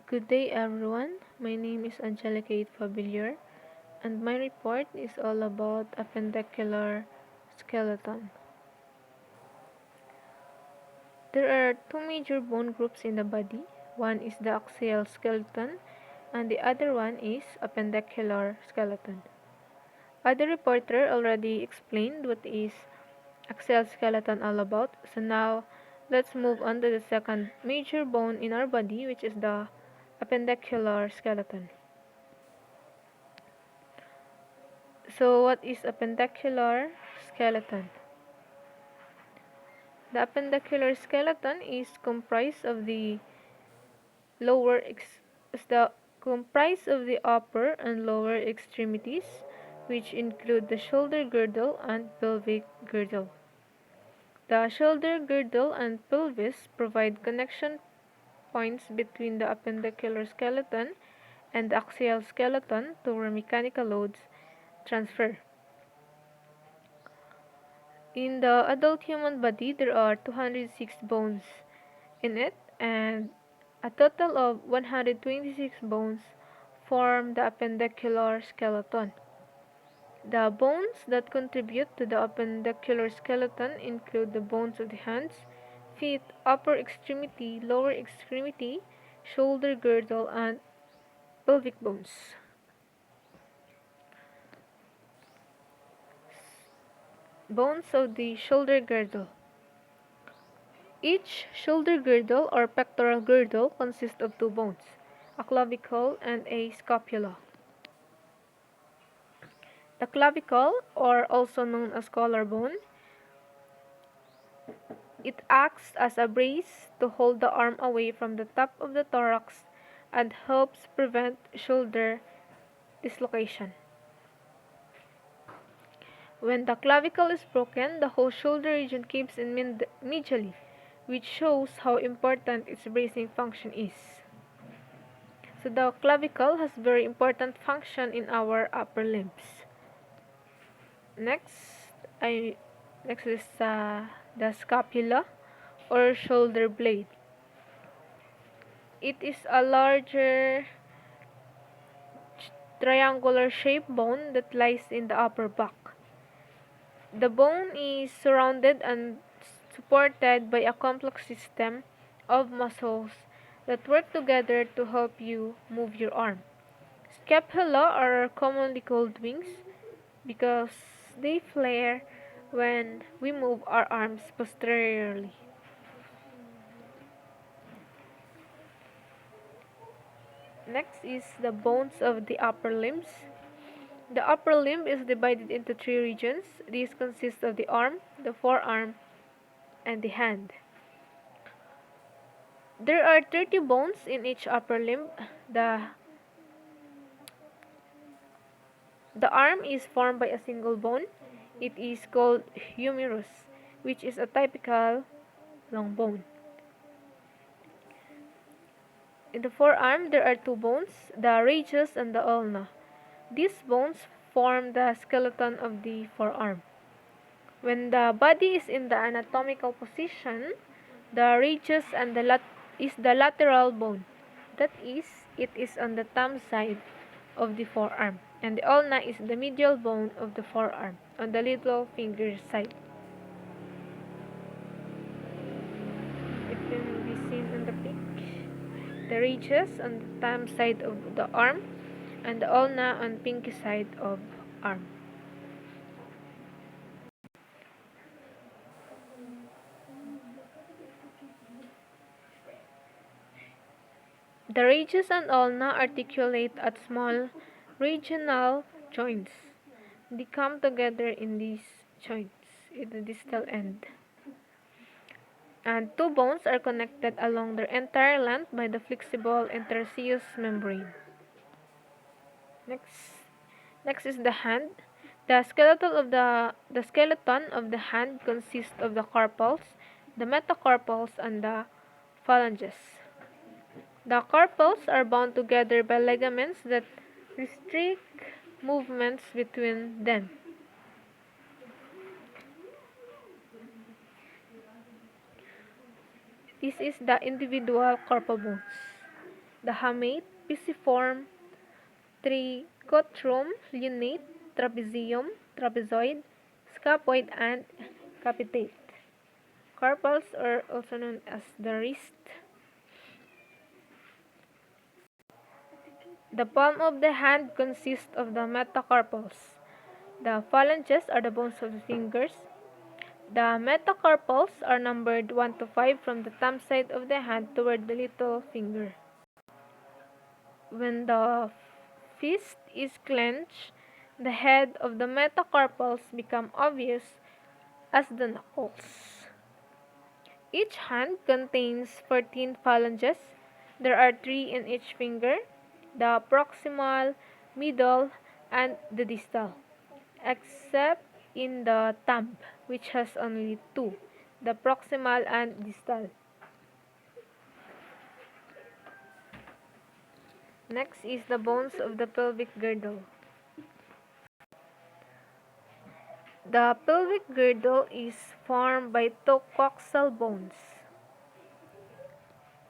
Good day everyone, my name is Angelica Fabilier and my report is all about appendicular skeleton. There are two major bone groups in the body. One is the axial skeleton and the other one is appendicular skeleton. Other reporter already explained what is axial skeleton all about, so now let's move on to the second major bone in our body, which is the appendicular skeleton. So what is appendicular skeleton? The appendicular skeleton is comprised of the upper and lower extremities, which include the shoulder girdle and pelvic girdle. The shoulder girdle and pelvis provide connection points between the appendicular skeleton and the axial skeleton to where mechanical loads transfer. In the adult human body, there are 206 bones in it, and a total of 126 bones form the appendicular skeleton. The bones that contribute to the appendicular skeleton include the bones of the hands, feet, upper extremity, lower extremity, shoulder girdle, and pelvic bones. Bones of the shoulder girdle. Each shoulder girdle or pectoral girdle consists of two bones, a clavicle and a scapula. The clavicle, or also known as collarbone, it acts as a brace to hold the arm away from the top of the thorax and helps prevent shoulder dislocation. When the clavicle is broken, the whole shoulder region caves in medially, which shows how important its bracing function is. So the clavicle has very important function in our upper limbs. Next is the scapula or shoulder blade. It is a larger triangular shaped bone that lies in the upper back. The bone is surrounded and supported by a complex system of muscles that work together to help you move your arm. Scapula are commonly called wings because they flare when we move our arms posteriorly. Next is the bones of the upper limbs. The upper limb is divided into three regions. These consist of the arm, the forearm, and the hand. There are 30 bones in each upper limb. The arm is formed by a single bone. It is called humerus, which is a typical long bone. In the forearm, there are two bones, the radius and the ulna. These bones form the skeleton of the forearm. When the body is in the anatomical position, the radius and is the lateral bone. That is, it is on the thumb side of the forearm, and the ulna is the medial bone of the forearm on the little finger side. It can be seen on the pic. The radius on the thumb side of the arm and the ulna on pinky side of arm. The radius and ulna articulate at small regional joints. They come together in these joints in the distal end. And two bones are connected along their entire length by the flexible interosseous membrane. Next is the hand. The skeleton of the hand consists of the carpals, the metacarpals, and the phalanges. The carpals are bound together by ligaments that restrict movements between them. This is the individual carpal bones. the hamate, pisiform, trichotrum, lunate, trapezium, trapezoid, scapoid, and capitate. Carpals are also known as the wrist. The palm of the hand consists of the metacarpals. The phalanges are the bones of the fingers. The metacarpals are numbered 1 to 5 from the thumb side of the hand toward the little finger. When the fist is clenched, the head of the metacarpals become obvious as the knuckles. Each hand contains 14 phalanges. There are 3 in each finger, the proximal, middle, and the distal, except in the thumb, which has only 2, the proximal and distal. Next is the bones of the pelvic girdle. The pelvic girdle is formed by 2 coxal bones,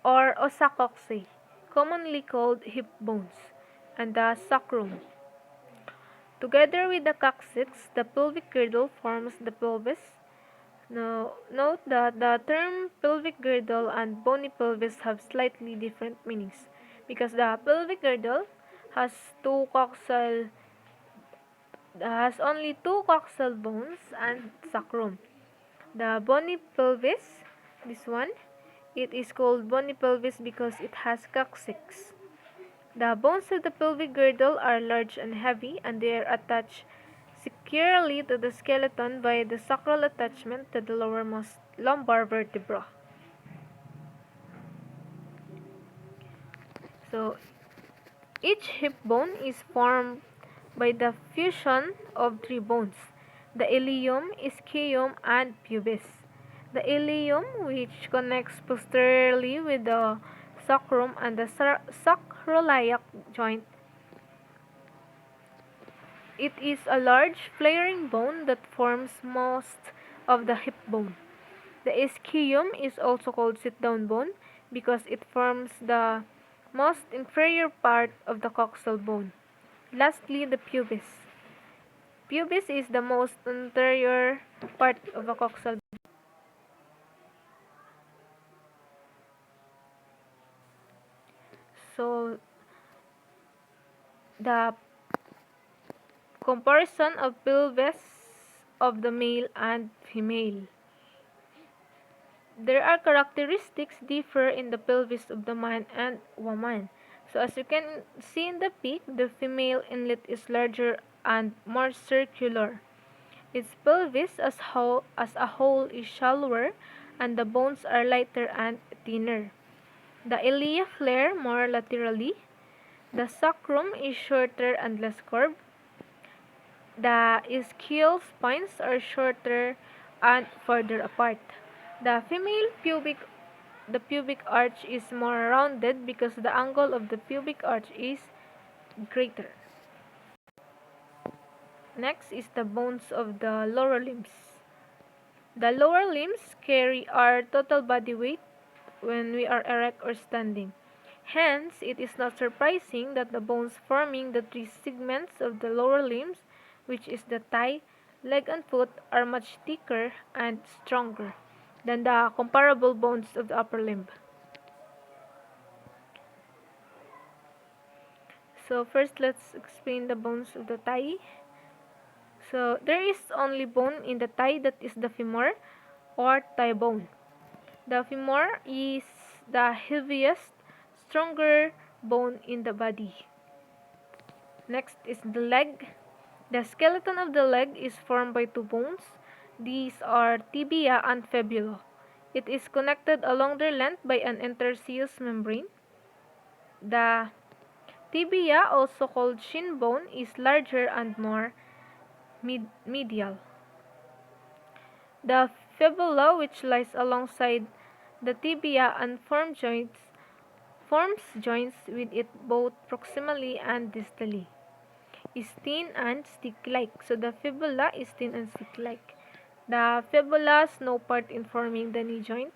or osacoxae, commonly called hip bones, and the sacrum. Together with the coccyx, the pelvic girdle forms the pelvis. Now, note that the term pelvic girdle and bony pelvis have slightly different meanings, because the pelvic girdle has only 2 coxal bones and sacrum. The bony pelvis, this one, it is called bony pelvis because it has coccyx. The bones of the pelvic girdle are large and heavy, and they are attached securely to the skeleton by the sacral attachment to the lowermost lumbar vertebra. So, each hip bone is formed by the fusion of 3 bones, the ilium, ischium, and pubis. The ilium, which connects posteriorly with the sacrum and the sacroiliac joint. It is a large flaring bone that forms most of the hip bone. The ischium is also called sit-down bone because it forms the most inferior part of the coxal bone. Lastly, the pubis. Pubis is the most anterior part of the coxal bone. So, the comparison of pelvis of the male and female. There are characteristics differ in the pelvis of the man and woman. So as you can see in the peak, the female inlet is larger and more circular. Its pelvis as a whole is shallower, and the bones are lighter and thinner. The ilia flare more laterally. The sacrum is shorter and less curved. The ischial spines are shorter and further apart. The female pubic arch is more rounded because the angle of the pubic arch is greater. Next is the bones of the lower limbs. The lower limbs carry our total body weight when we are erect or standing. Hence, it is not surprising that the bones forming the 3 segments of the lower limbs, which is the thigh, leg, and foot, are much thicker and stronger than the comparable bones of the upper limb. So first, let's explain the bones of the thigh. So there is only bone in the thigh, that is the femur or thigh bone. The femur is the heaviest, stronger bone in the body. Next is the leg. The skeleton of the leg is formed by 2 bones. These are tibia and fibula. It is connected along their length by an interosseous membrane. The tibia, also called shin bone, is larger and more medial. The fibula, which lies alongside the tibia and forms joints with it both proximally and distally, is thin and stick-like. So the fibula is thin and stick-like. The fibula has no part in forming the knee joint.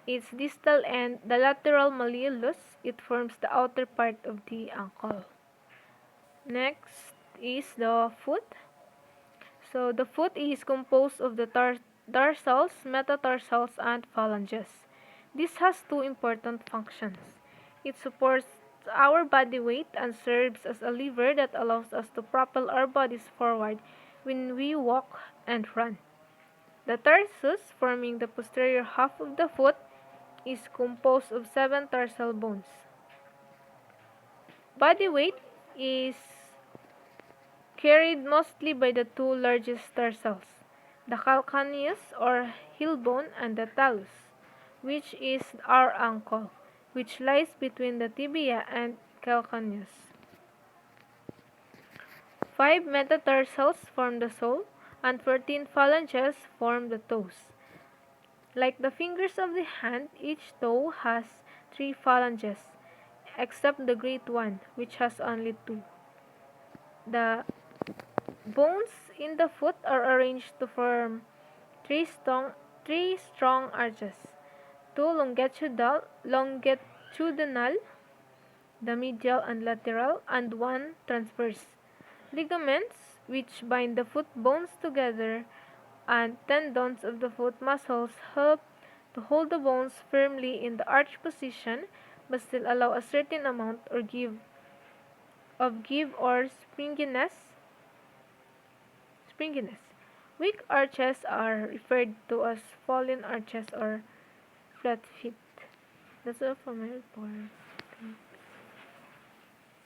its distal end, the lateral malleolus. It forms the outer part of the ankle. Next is the foot. So the foot is composed of the tarsals, metatarsals, and phalanges. This has two important functions. It supports our body weight and serves as a lever that allows us to propel our bodies forward when we walk and run. The tarsus, forming the posterior half of the foot, is composed of 7 tarsal bones. Body weight is carried mostly by the two largest tarsals, the calcaneus or heel bone and the talus, which is our ankle, which lies between the tibia and calcaneus. 5 metatarsals form the sole, and 14 phalanges form the toes. Like the fingers of the hand, each toe has 3 phalanges, except the great one, which has only 2. The bones in the foot are arranged to form three strong arches, 2 longitudinal, the medial and lateral, and 1 transverse. Ligaments, which bind the foot bones together, and tendons of the foot muscles help to hold the bones firmly in the arch position, but still allow a certain amount of give or springiness. Weak arches are referred to as fallen arches or flat feet. That's all for my report.